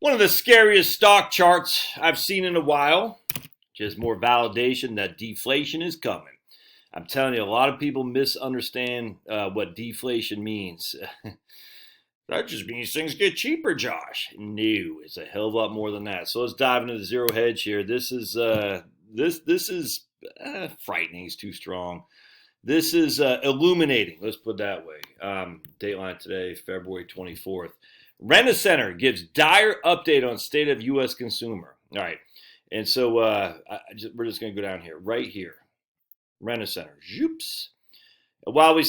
One of the scariest stock charts I've seen in a while. Just more validation that deflation is coming. I'm telling you, a lot of people misunderstand what deflation means. That just means things get cheaper, Josh. No, it's a hell of a lot more than that. So let's dive into the zero hedge here. This is frightening. Is too strong. This is illuminating. Let's put it that way. Dateline today, February 24th. RentACenter gives dire update on state of U.S. consumer. All right, and so we're just going to go down here, right here. RentACenter. Zoops. While we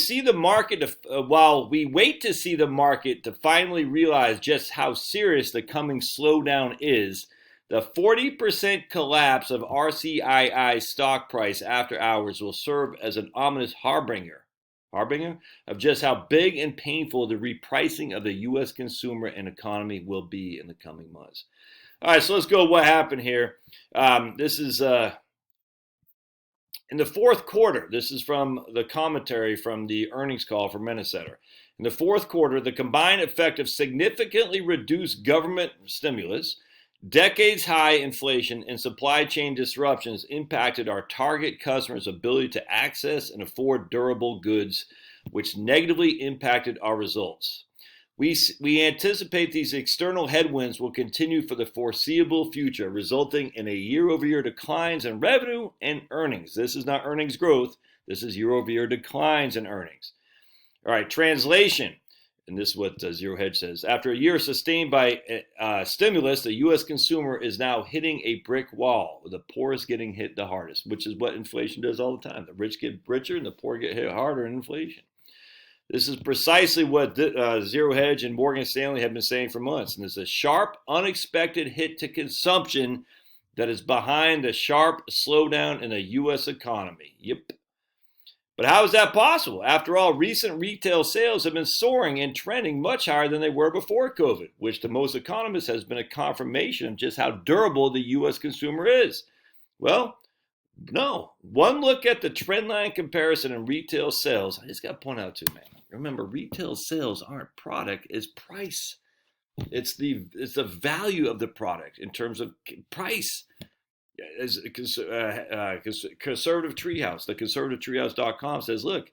wait to see the market to finally realize just how serious the coming slowdown is, the 40% collapse of RCII stock price after hours will serve as an ominous harbinger of just how big and painful the repricing of the U.S. consumer and economy will be in the coming months. All right, so let's go what happened here. This is in the fourth quarter. This is from the commentary from the earnings call from RentACenter. In the fourth quarter, the combined effect of significantly reduced government stimulus, decades-high inflation, and supply chain disruptions impacted our target customers' ability to access and afford durable goods, which negatively impacted our results. We anticipate these external headwinds will continue for the foreseeable future, resulting in a year-over-year declines in revenue and earnings. This is not earnings growth. This is year-over-year declines in earnings. All right, translation. And this is what Zero Hedge says. After a year sustained by stimulus, the U.S. consumer is now hitting a brick wall, with the poorest getting hit the hardest, which is what inflation does all the time. The rich get richer and the poor get hit harder in inflation. This is precisely what Zero Hedge and Morgan Stanley have been saying for months. And there's a sharp, unexpected hit to consumption that is behind the sharp slowdown in the U.S. economy. Yep. But how is that possible? After all, recent retail sales have been soaring and trending much higher than they were before COVID, which to most economists has been a confirmation of just how durable the U.S. consumer is. Well, no. One look at the trendline comparison in retail sales. I just got to point out too, man. Remember, retail sales aren't product, it's price. It's the value of the product in terms of price. As Conservative Treehouse, the conservativetreehouse.com says, look,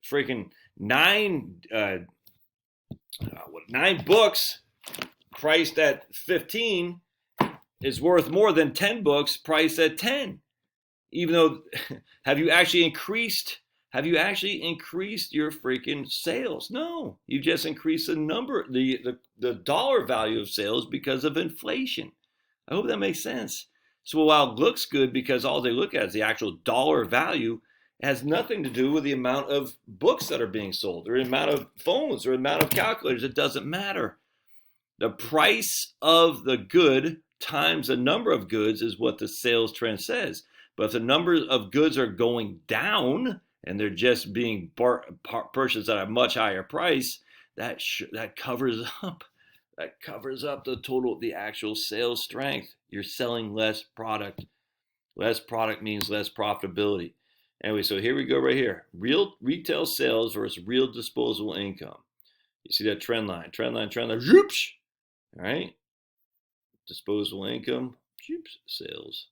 freaking nine books priced at 15 is worth more than 10 books priced at 10. Even though, have you actually increased your freaking sales? No, you just increased the number, the dollar value of sales because of inflation. I hope that makes sense. So while it looks good because all they look at is the actual dollar value, it has nothing to do with the amount of books that are being sold or the amount of phones or the amount of calculators. It doesn't matter. The price of the good times the number of goods is what the sales trend says. But if the number of goods are going down and they're just being purchased at a much higher price, that covers up. That covers up the actual sales strength. You're selling less product. Less product means less profitability. Anyway, so here we go right here. Real retail sales versus real disposable income. You see that trend line. Zoops. All right. Disposable income. Zoops. Sales.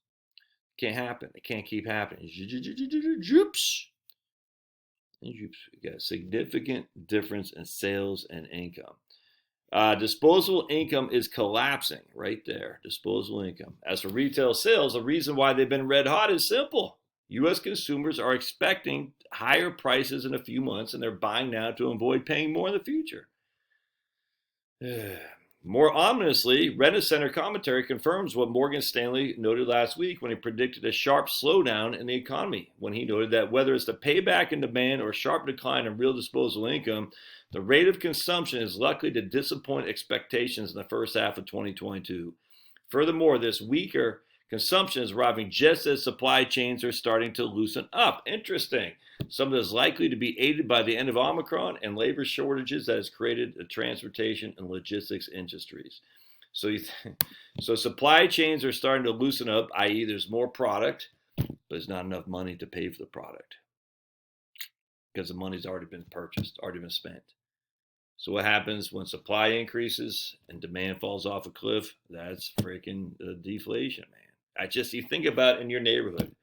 Can't happen. It can't keep happening. Zoops. And zoops. We got a significant difference in sales and income. Disposable income is collapsing right there. Disposable income. As for retail sales, the reason why they've been red hot is simple. U.S. consumers are expecting higher prices in a few months, and they're buying now to avoid paying more in the future. More ominously, RentACenter commentary confirms what Morgan Stanley noted last week when he predicted a sharp slowdown in the economy, when he noted that whether it's the payback in demand or a sharp decline in real disposable income, the rate of consumption is likely to disappoint expectations in the first half of 2022. Furthermore, this weaker consumption is arriving just as supply chains are starting to loosen up. Interesting. Some of this is likely to be aided by the end of Omicron and labor shortages that has created the transportation and logistics industries. So supply chains are starting to loosen up, i.e. there's more product, but there's not enough money to pay for the product because the money's already been purchased, already been spent. So what happens when supply increases and demand falls off a cliff? That's freaking deflation, man. You think about in your neighborhood.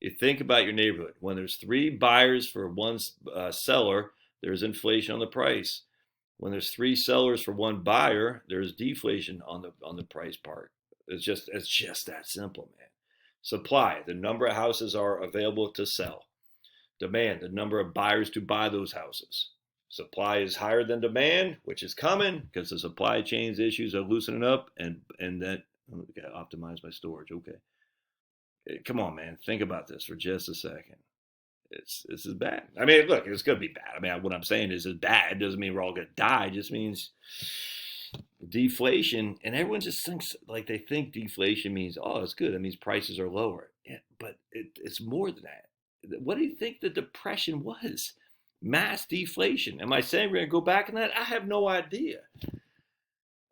You think about your neighborhood. When there's 3 buyers for 1 seller, there's inflation on the price. When there's 3 sellers for 1 buyer, there's deflation on the price part. It's just that simple, man. Supply, the number of houses are available to sell. Demand, the number of buyers to buy those houses. Supply is higher than demand, which is coming because the supply chains issues are loosening up, and that got to optimize my storage. Okay, come on, man, think about this for just a second. This is bad. I mean, look, it's gonna be bad. I mean, what I'm saying is it's bad. It doesn't mean we're all gonna die. It just means deflation, and everyone just thinks like they think deflation means, oh, it's good. It means prices are lower. Yeah, but it's more than that. What do you think the depression was? Mass deflation. Am I saying we're gonna go back in that? I have no idea.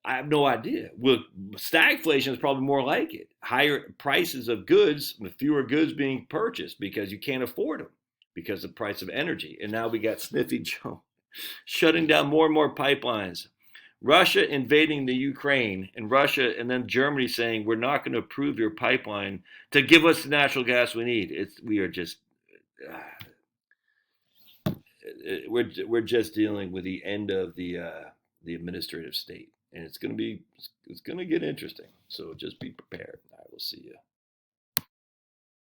Well, stagflation is probably more like it. Higher prices of goods with fewer goods being purchased because you can't afford them because of the price of energy. And now we got Sniffy Joe shutting down more and more pipelines. Russia invading the Ukraine, and Russia and then Germany saying we're not going to approve your pipeline to give us the natural gas we need. We're just dealing with the end of the administrative state, and it's going to get interesting. So just be prepared. I will see you.